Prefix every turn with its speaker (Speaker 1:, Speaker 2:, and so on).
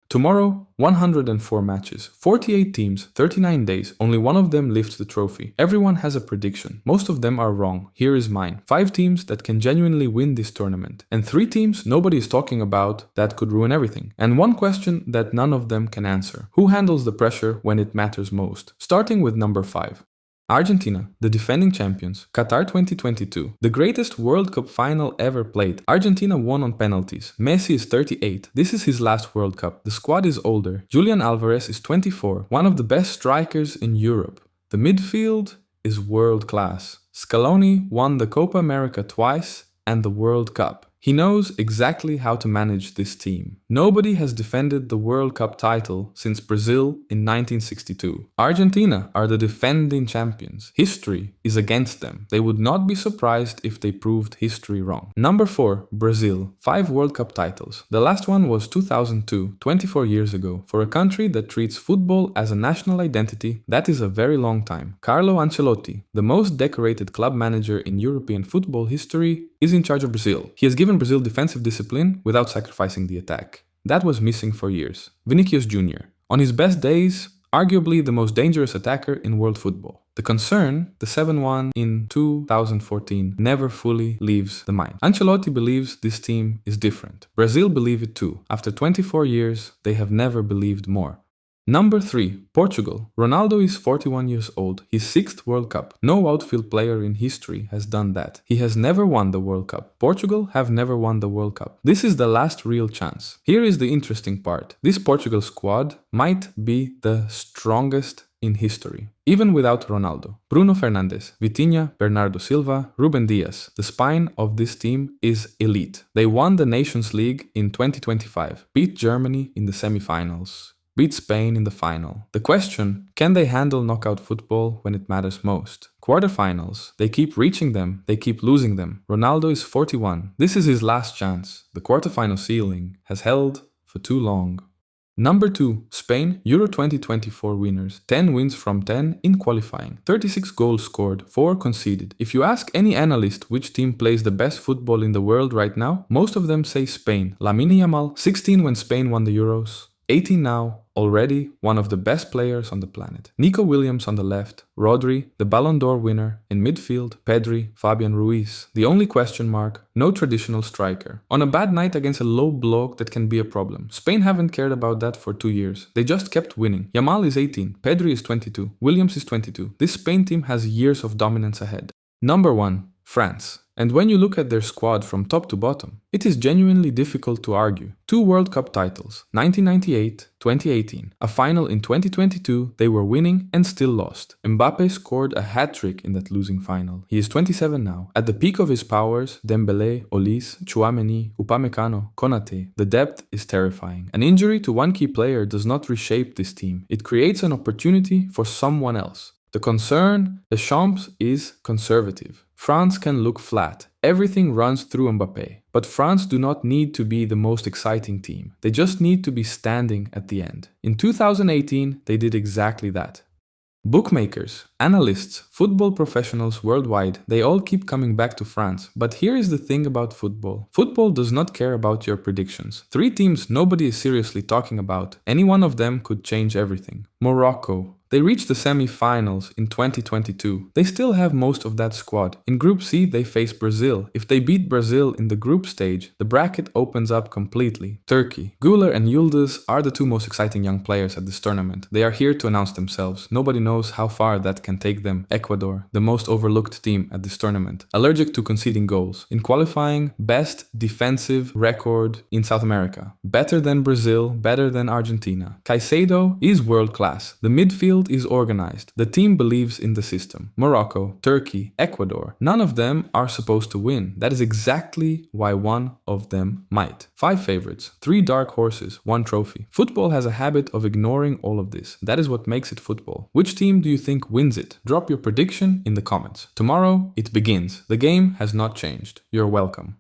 Speaker 1: Tomorrow, 104 matches, 48 teams, 39 days, only one of them lifts the trophy. Everyone has a prediction. Most of them are wrong. Here is mine. 5 teams that can genuinely win this tournament. And 3 teams nobody is talking about that could ruin everything. And one question that none of them can answer. Who handles the pressure when it matters most? Starting with number 5. Argentina, the defending champions, Qatar 2022, the greatest World Cup final ever played. Argentina won on penalties. Messi is 38. This is his last World Cup. The squad is older. Julian Alvarez is 24, one of the best strikers in Europe. The midfield is world class. Scaloni won the Copa America twice and the World Cup. He knows exactly how to manage this team. Nobody has defended the World Cup title since Brazil in 1962. Argentina are the defending champions. History is against them. They would not be surprised if they proved history wrong. Number 4, Brazil. 5 World Cup titles. The last one was 2002, 24 years ago. For a country that treats football as a national identity, that is a very long time. Carlo Ancelotti, the most decorated club manager in European football history, is in charge of Brazil. He has given Brazil defensive discipline without sacrificing the attack. That was missing for years. Vinicius Jr., on his best days, arguably the most dangerous attacker in world football. The concern, the 7-1 in 2014, never fully leaves the mind. Ancelotti believes this team is different. Brazil believe it too. After 24 years, they have never believed more. Number 3, Portugal. Ronaldo is 41 years old, his 6th World Cup. No outfield player in history has done that. He has never won the World Cup. Portugal have never won the World Cup. This is the last real chance. Here is the interesting part. This Portugal squad might be the strongest in history, even without Ronaldo. Bruno Fernandes, Vitinha, Bernardo Silva, Ruben Dias. The spine of this team is elite. They won the Nations League in 2025, beat Germany in the semifinals, beat Spain in the final. The question, can they handle knockout football when it matters most? Quarterfinals, they keep reaching them, they keep losing them. Ronaldo is 41. This is his last chance. The quarterfinal ceiling has held for too long. Number 2, Spain, Euro 2024 winners. 10 wins from 10 in qualifying. 36 goals scored, 4 conceded. If you ask any analyst which team plays the best football in the world right now, most of them say Spain. Lamine Yamal, 16 when Spain won the Euros. 18 now, already one of the best players on the planet. Nico Williams on the left, Rodri, the Ballon d'Or winner, in midfield, Pedri, Fabian Ruiz. The only question mark, no traditional striker. On a bad night against a low block, that can be a problem. Spain haven't cared about that for 2 years. They just kept winning. Yamal is 18, Pedri is 22, Williams is 22. This Spain team has years of dominance ahead. Number 1, France. And when you look at their squad from top to bottom, it is genuinely difficult to argue. 2 World Cup titles, 1998, 2018. A final in 2022, they were winning and still lost. Mbappe scored a hat-trick in that losing final. He is 27 now. At the peak of his powers, Dembélé, Olise, Tchouaméni, Upamecano, Konate, the depth is terrifying. An injury to one key player does not reshape this team. It creates an opportunity for someone else. The concern, Deschamps is conservative. France can look flat. Everything runs through Mbappe. But France do not need to be the most exciting team. They just need to be standing at the end. In 2018, they did exactly that. Bookmakers, analysts, football professionals worldwide, they all keep coming back to France. But here is the thing about football. Football does not care about your predictions. 3 teams nobody is seriously talking about. Any one of them could change everything. Morocco. They reached the semi-finals in 2022. They still have most of that squad. In Group C, they face Brazil. If they beat Brazil in the group stage, the bracket opens up completely. Turkey. Güler and Yıldız are the 2 most exciting young players at this tournament. They are here to announce themselves. Nobody knows how far that can take them. Ecuador, the most overlooked team at this tournament. Allergic to conceding goals. In qualifying, best defensive record in South America. Better than Brazil, better than Argentina. Caicedo is world class. The midfield is organized. The team believes in the system. Morocco, Turkey, Ecuador. None of them are supposed to win. That is exactly why one of them might. 5 favorites, 3 dark horses, 1 trophy. Football has a habit of ignoring all of this. That is what makes it football. Which team do you think wins it? Drop your prediction in the comments. Tomorrow, it begins. The game has not changed. You're welcome.